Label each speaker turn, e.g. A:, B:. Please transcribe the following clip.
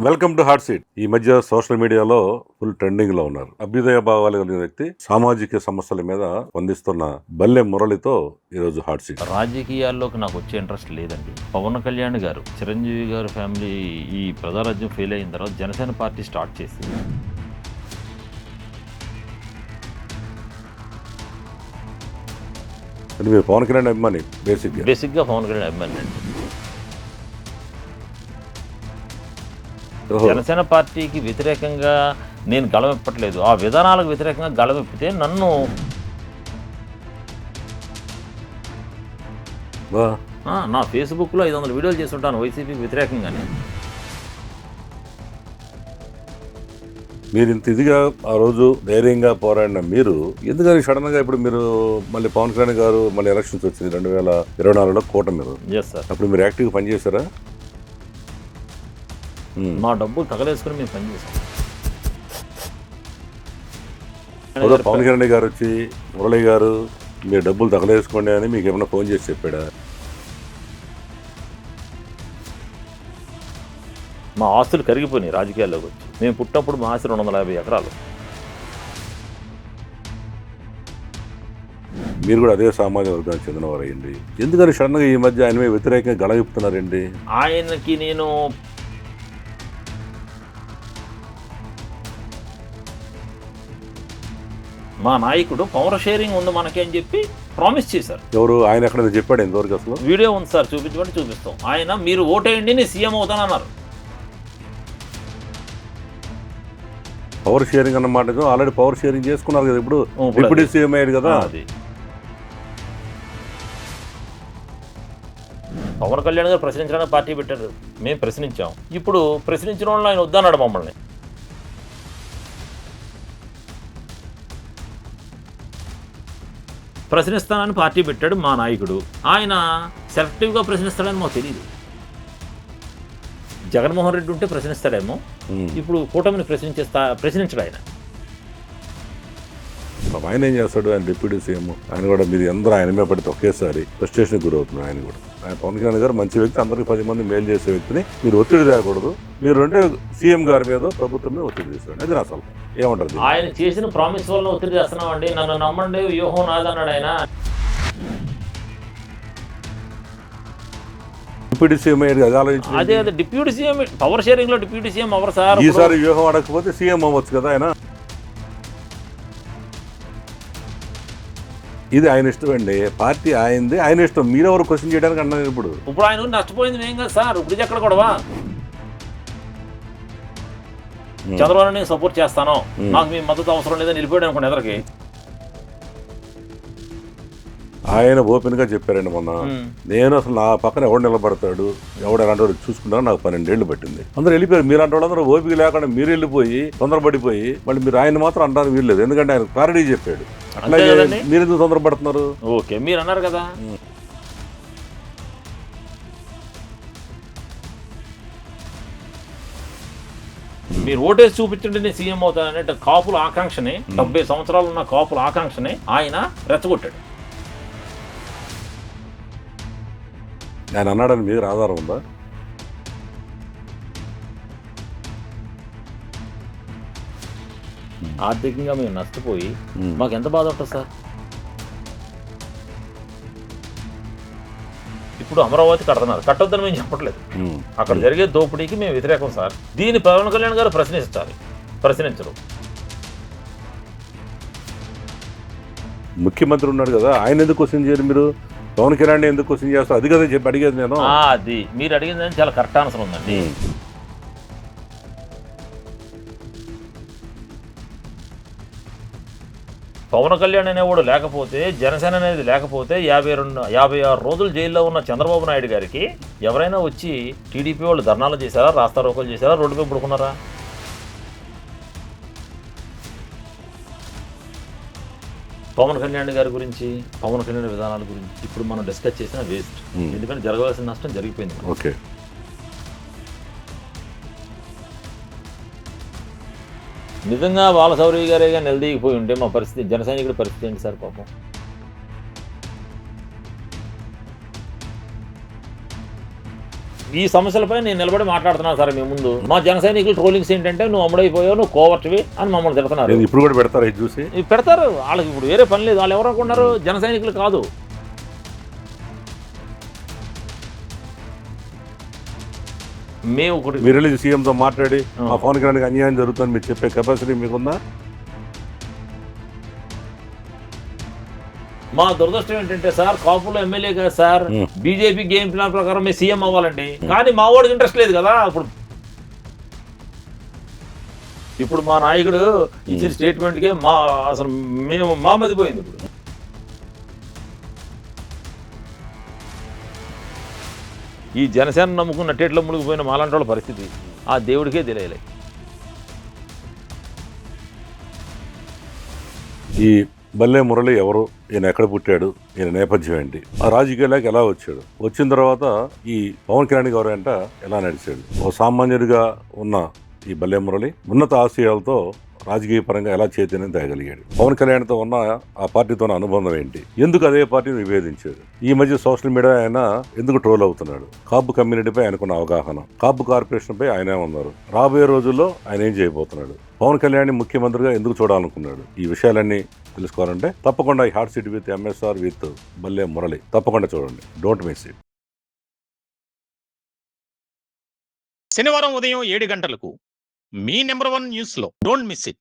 A: Welcome to hot seat. ఈ మధ్య social మీడియాలో ఫుల్ ట్రెండింగ్ లో ఉన్నారు. అభ్యుదయ భావాలు కలిగిన వ్యక్తి సామాజిక సమస్యల మీద స్పందిస్తున్న బల్లె మురళితో ఈ రోజు హాట్ సీట్.
B: రాజకీయాల్లోకి నాకు వచ్చే ఇంట్రెస్ట్ లేదండి. పవన్ కళ్యాణ్ గారు, చిరంజీవి గారు ఫ్యామిలీ ఈ ప్రజారాజ్యం ఫెయిల్ అయిన తర్వాత జనసేన పార్టీ స్టార్ట్ చేసి
A: అంటే మీరు పవన్ కళ్యాణ్ అభిమాని
B: బేసిక్గా పవన్ కళ్యాణ్ అభిమాని అండి. జనసేన పార్టీకి వ్యతిరేకంగా నేను గళమెప్పట్లేదు. ఆ విధానాలకు వ్యతిరేకంగా గళమెప్పితే నన్ను నా ఫేస్బుక్లో 500 వీడియోలు చేస్తుంటాను వైసీపీకి వ్యతిరేకంగానే.
A: మీరు ఇంత ఇదిగా ఆ రోజు ధైర్యంగా పోరాడిన మీరు ఎందుకని సడన్ గా ఇప్పుడు మీరు మళ్ళీ పవన్ కళ్యాణ్ గారు మళ్ళీ ఎలక్షన్స్ వచ్చింది 2024లో కూటమి మీరు అప్పుడు మీరు యాక్టివ్గా పనిచేశారా?
B: మా డబ్బులు తగలేసుకుని మేము పనిచేసాం.
A: పవన్ కళ్యాణ్ గారు వచ్చి మురళి గారు మీరు డబ్బులు తగలేసుకోండి అని మీకు ఏమైనా ఫోన్ చేసి చెప్పాడా?
B: మా ఆస్తులు కరిగిపోయినాయి రాజకీయాల్లోకి వచ్చి. మేము పుట్టినప్పుడు మా ఆస్తి 250 ఎకరాలు.
A: మీరు కూడా అదే సామాజిక వర్గానికి చెందినవారు అయ్యండి. ఎందుకని సడన్ గా ఈ మధ్య ఆయన మీద వ్యతిరేకంగా గళగిపుతున్నారండి?
B: ఆయనకి నేను మా నాయకుడు పవర్ షేరింగ్ ఉంది మనకి అని చెప్పి ప్రామిస్ చేశారు.
A: ఎవరు ఆయన ఎక్కడ చెప్పాడు ఎంతవరకు? అసలు
B: వీడియో ఉంది సార్, చూపించమంటే చూపిస్తాం. ఆయన మీరు ఓటేయండి నేను సీఎం అవుతానన్నారు.
A: పవర్ షేరింగ్ అన్నమాట. ఆల్రెడీ పవర్ షేరింగ్ చేసుకున్నారు కదా, ఇప్పుడు డిప్యూటీ సీఎం అయ్యాడు కదా.
B: అది పవన్ కళ్యాణ్ గారు ప్రశ్నించడానికి పార్టీ పెట్టారు, మేము ప్రశ్నించాం. ఇప్పుడు ప్రశ్నించిన వాళ్ళు ఆయన వద్దన్నాడు మమ్మల్ని. ప్రశ్నిస్తానని పార్టీ పెట్టాడు మా నాయకుడు. ఆయన సెలెక్టివ్గా ప్రశ్నిస్తాడని మాకు తెలియదు. జగన్మోహన్ రెడ్డి ఉంటే ప్రశ్నిస్తాడేమో, ఇప్పుడు కూటమిని ప్రశ్నించడు ఆయన.
A: ఆయన ఏం చేస్తాడు? ఆయన డిప్యూటీ సీఎం. ఆయన కూడా మీరు అందరూ ఆయన మీద పడితే ఒకేసారి ఫ్రస్ట్రేషన్ గురవుతున్నారు. ఆయన కూడా ఆయన పవన్ కళ్యాణ్ గారు మంచి వ్యక్తి, అందరికి 10 మంది మేలు చేసే వ్యక్తిని మీరు ఒత్తిడి తేకూడదు. మీరు అంటే సీఎం గారి మీద ప్రభుత్వం మీద ఒత్తిడి చేస్తాడు. అది అసలు ఏమంటారు?
B: ఆయన చేసిన ప్రామిస్ వల్ల ఒత్తిడి చేస్తున్నామండి. నన్ను నమ్మండి, వ్యూహం నాదన్నాడు ఆయన.
A: డిప్యూటీ సీఎం అది ఆలోచించి
B: అదే డిప్యూటీ సీఎం పవర్ షేరింగ్ లో డిప్యూటీ సీఎం ఎవరు సార్?
A: ఈసారి వ్యూహం అడగకపోతే సీఎం అవ్వచ్చు కదా ఆయన. ఇది ఆయన ఇష్టం అండి, పార్టీ ఆయనది, ఆయన ఇష్టం. మీరెవరు క్వశ్చన్ చేయడానికి అన్నారు? ఇప్పుడు
B: ఆయన నష్టపోయింది మేము కదా సార్. ఇప్పుడు ఎక్కడ కూడా చంద్రబాబు నేను సపోర్ట్ చేస్తాను, నాకు మీ మద్దతు అవసరం లేదని నిలిపోయాడు అనుకోండి ఎదరికి.
A: ఆయన ఓపెన్ గా చెప్పారండి మొన్న. నేను అసలు నా పక్కన ఎవడు నిలబడతాడు, ఎవడు ఎలాంటి వాడు చూసుకుంటారో నాకు 12 ఏళ్ళు పట్టింది. అందరూ వెళ్ళిపోయారు. మీరు అంటే వాళ్ళందరూ ఓపిక లేకుండా మీరు వెళ్ళిపోయి తొందరపడిపోయి మళ్ళీ మీరు ఆయన మాత్రం అంటారు వీల్లేదు. ఎందుకంటే ఆయన క్లారిటీ చెప్పాడు. అట్లాగే మీరు ఎందుకు తొందరపడుతున్నారు?
B: ఓకే మీరు అన్నారు కదా. మీరు ఓటేసి చూపించండి నేను సీఎం అవుతానంటే కాపుల ఆకాంక్షని, 70 సంవత్సరాలు ఉన్న కాపుల ఆకాంక్షని ఆయన రెచ్చగొట్టాడు.
A: ఆయన అన్నాడని మీద ఆధారం ఉందా?
B: ఆర్థికంగా మేము నష్టపోయి మాకు ఎంత బాధ ఉంటుంది సార్? ఇప్పుడు అమరావతి కడుతున్నారు, కట్టొద్దని మేము చెప్పట్లేదు. అక్కడ జరిగే దోపిడీకి మేము వ్యతిరేకం సార్. దీన్ని పవన్ కళ్యాణ్ గారు ప్రశ్నించరు.
A: ముఖ్యమంత్రి ఉన్నాడు కదా, ఆయన ఎందుకు క్వశ్చన్ చేయరు? మీరు పవన్ కళ్యాణ్ ఎందుకు క్వశ్చన్ చేస్తారు? అది కదా చెప్పి అడిగేది నేను.
B: అది మీరు అడిగిందని చాలా కరెక్ట్ ఆన్సర్ ఉందండి. పవన్ కళ్యాణ్ అనేవాడు లేకపోతే, జనసేన అనేది లేకపోతే 56 రోజులు జైల్లో ఉన్న చంద్రబాబు నాయుడు గారికి ఎవరైనా వచ్చి టీడీపీ వాళ్ళు ధర్నాలు చేశారా, రాస్తారోకోలు చేశారా, రోడ్డుపై పడుకున్నారా? పవన్ కళ్యాణ్ గారి గురించి, పవన్ కళ్యాణ్ విధానాల గురించి ఇప్పుడు మనం డిస్కస్ చేసిన వేస్ట్. ఎందుకంటే జరగవలసిన నష్టం జరిగిపోయింది.
A: ఓకే,
B: నిజంగా బాలశౌరి గారేగా నిలదీగిపోయి ఉంటే మా పరిస్థితి, జన సైనికుడి పరిస్థితి ఏంటి సార్? పాపం ఈ సమస్యలపై నేను నిలబడి మాట్లాడుతున్నాను సార్ మీ ముందు. మా జన సైనికులు ట్రోలింగ్స్ ఏంటంటే నువ్వు అమ్ముడైపోయావు, నువ్వు కోవర్టివి అని మమ్మల్ని తిడుతున్నారు.
A: నేను ఇప్పుడు కూడా పెడతారు ఇది చూసి
B: ఇవి పెడతారు. వాళ్ళకి ఇప్పుడు వేరే పని లేదు. వాళ్ళు ఎవరు అనుకున్నారు? జన సైనికులు కాదు. మేము ఒకటి
A: మీరు వెళ్ళి సీఎంతో మాట్లాడి మా పవన్ కళ్యాణ్కి అన్యాయం జరుగుతుందని మీరు చెప్పే కెపాసిటీ మీకుందా?
B: మా దురదృష్టం ఏంటంటే సార్, కాపులో ఎమ్మెల్యే కదా సార్, బీజేపీ గేమ్ ప్లాన్ ప్రకారం మేము సీఎం అవ్వాలండి. కానీ మా వాడికి ఇంట్రెస్ట్ లేదు కదా. ఇప్పుడు మా నాయకుడు ఇచ్చిన స్టేట్మెంట్కే అసలు మేము మదిపోయింది. ఇప్పుడు ఈ జనసేన నమ్ముకున్న టేట్లో మునిగిపోయిన మాలాంటి వాళ్ళ పరిస్థితి ఆ దేవుడికే తెలియలే.
A: ఈ బల్లే మురళి ఎవరు, ఈయన ఎక్కడ పుట్టాడు, ఈయన నేపథ్యం ఏంటి, ఆ రాజకీయాలకు ఎలా వచ్చాడు, వచ్చిన తర్వాత ఈ పవన్ కళ్యాణ్ గారు అంట ఎలా నడిచాడు, ఓ సామాన్యుడిగా ఉన్న ఈ బల్లే మురళి ఉన్నత ఆశయాలతో రాజకీయ పరంగా ఎలా చైతన్యం తేగలిగాడు, పవన్ కళ్యాణ్తో ఉన్న ఆ పార్టీతో ఉన్న అనుబంధం ఏంటి, ఎందుకు అదే పార్టీని విభేదించాడు, ఈ మధ్య సోషల్ మీడియా ఆయన ఎందుకు ట్రోల్ అవుతున్నాడు, కాపు కమ్యూనిటీపై ఆయనకున్న అవగాహన, కాపు కార్పొరేషన్పై ఆయనే ఉన్నారు, రాబోయే రోజుల్లో ఆయన ఏం చేయబోతున్నాడు, పవన్ కళ్యాణ్ ముఖ్యమంత్రిగా ఎందుకు చూడాలనుకున్నాడు, ఈ విషయాలన్నీ తెలుసుకోవాలంటే తప్పకుండా ఈ hot city with MSR with బల్లే మురళి తప్పకుండా చూడండి. Don't miss it.
C: శనివారం ఉదయం 7 గంటలకు మీ నెంబర్ 1 న్యూస్లో డోంట్ మిస్ ఇట్.